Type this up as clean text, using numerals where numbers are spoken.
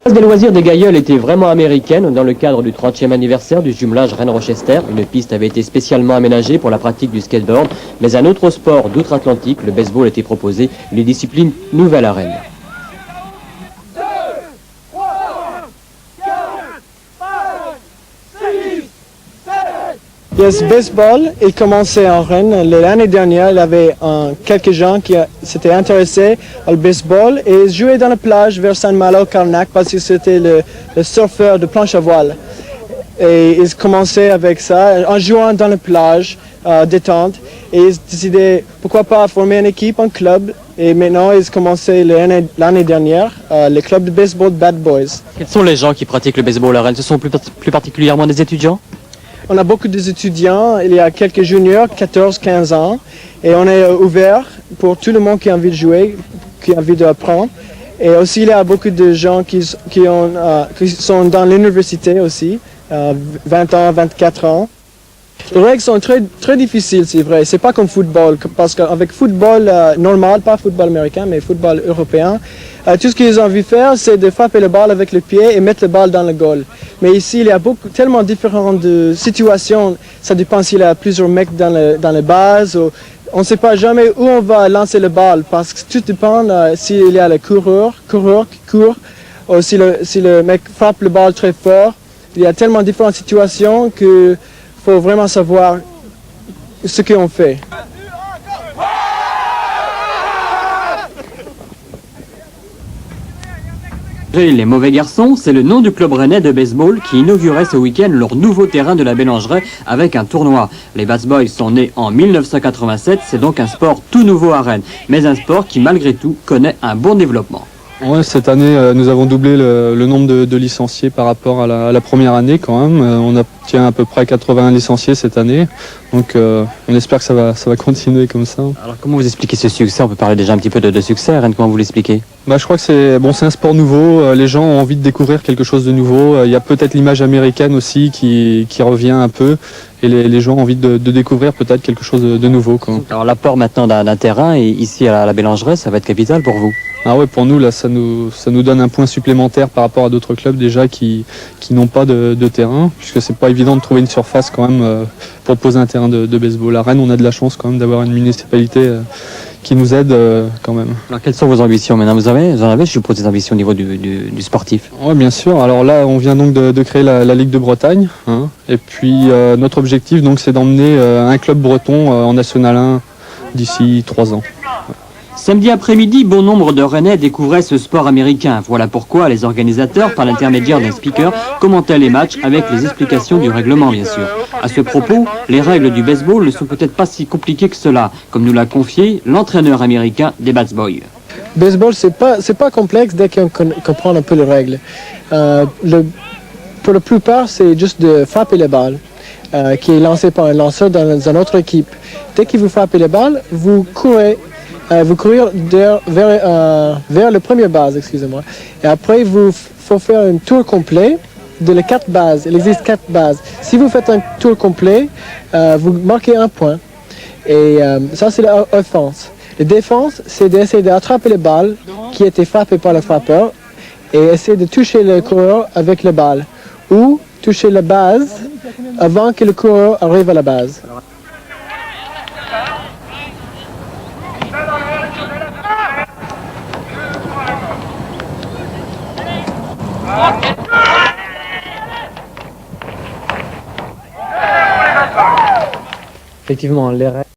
La place des loisirs des Gailleuls était vraiment américaine. Dans le cadre du 30e anniversaire du jumelage Rennes-Rochester, une piste avait été spécialement aménagée pour la pratique du skateboard, mais un autre sport d'outre-Atlantique, le baseball, était proposé, une discipline nouvelle à Rennes. Yes, baseball, il commençait en Rennes. L'année dernière, il y avait quelques gens qui s'étaient intéressés au baseball et ils jouaient dans la plage vers Saint-Malo, Carnac, parce que c'était le surfeur de planche à voile. Et ils commençaient avec ça, en jouant dans la plage, détente. Et ils décidaient, pourquoi pas former une équipe, un club. Et maintenant, ils commençaient l'année dernière, le club de baseball Bad Boys. Quels sont les gens qui pratiquent le baseball à Rennes? Ce sont plus particulièrement des étudiants? On a beaucoup d'étudiants, il y a quelques juniors, 14-15 ans, et on est ouvert pour tout le monde qui a envie de jouer, qui a envie d'apprendre. Et aussi, il y a beaucoup de gens qui sont dans l'université aussi, 20 ans, 24 ans. Les règles sont très, très difficiles, c'est vrai. C'est pas comme football, parce qu'avec football normal, pas football américain, mais football européen, tout ce qu'ils ont envie de faire, c'est de frapper le ball avec le pied et mettre le ball dans le goal. Mais ici, il y a tellement différentes situations. Ça dépend s'il y a plusieurs mecs dans la base. On ne sait pas jamais où on va lancer le ball, parce que tout dépend s'il y a le coureur qui court, ou si le mec frappe le ball très fort. Il y a tellement différentes situations que faut vraiment savoir ce qu'on fait. Les Mauvais Garçons, c'est le nom du club rennais de baseball qui inaugurait ce week-end leur nouveau terrain de la Bélangerie avec un tournoi. Les Bad Boys sont nés en 1987, c'est donc un sport tout nouveau à Rennes, mais un sport qui malgré tout connaît un bon développement. Ouais, cette année, nous avons doublé le nombre de licenciés par rapport à la première année quand même. On obtient à peu près 80 licenciés cette année, donc on espère que ça va continuer comme ça. Alors comment vous expliquez ce succès? On peut parler déjà un petit peu de succès à Rennes, comment vous l'expliquez? Je crois que c'est un sport nouveau, les gens ont envie de découvrir quelque chose de nouveau. Il y a peut-être l'image américaine aussi qui revient un peu, et les gens ont envie de découvrir peut-être quelque chose de nouveau, quoi. Alors l'apport maintenant d'un terrain, et ici à la Bélangerie, ça va être capital pour vous? Ah ouais, pour nous, là, ça nous donne un point supplémentaire par rapport à d'autres clubs déjà qui n'ont pas de terrain, puisque c'est pas évident de trouver une surface quand même pour poser un terrain de baseball. À Rennes, on a de la chance quand même d'avoir une municipalité qui nous aide quand même. Alors quelles sont vos ambitions maintenant? Vous en avez, je suppose, des ambitions au niveau du sportif? Oui, bien sûr. Alors là, on vient donc de créer la Ligue de Bretagne, hein, et puis notre objectif, donc, c'est d'emmener un club breton en National 1 d'ici 3 ans. Samedi après-midi, bon nombre de Rennais découvraient ce sport américain. Voilà pourquoi les organisateurs, par l'intermédiaire d'un speaker, commentaient les matchs avec les explications du règlement, bien sûr. À ce propos, les règles du baseball ne sont peut-être pas si compliquées que cela, comme nous l'a confié l'entraîneur américain des Bad Boys. Baseball, c'est pas complexe dès qu'on comprend un peu les règles. Pour la plupart, c'est juste de frapper la balle, qui est lancée par un lanceur dans une autre équipe. Dès que vous frappez la balle, vous courez vers le premier base, excusez-moi. Et après, faut faire un tour complet de les 4 bases. Il existe 4 bases. Si vous faites un tour complet, vous marquez un point. Et ça, c'est l'offense. La défense, c'est d'essayer d'attraper les balles qui étaient frappées par le frappeur et essayer de toucher le coureur avec la balle ou toucher la base avant que le coureur arrive à la base. Effectivement, les règles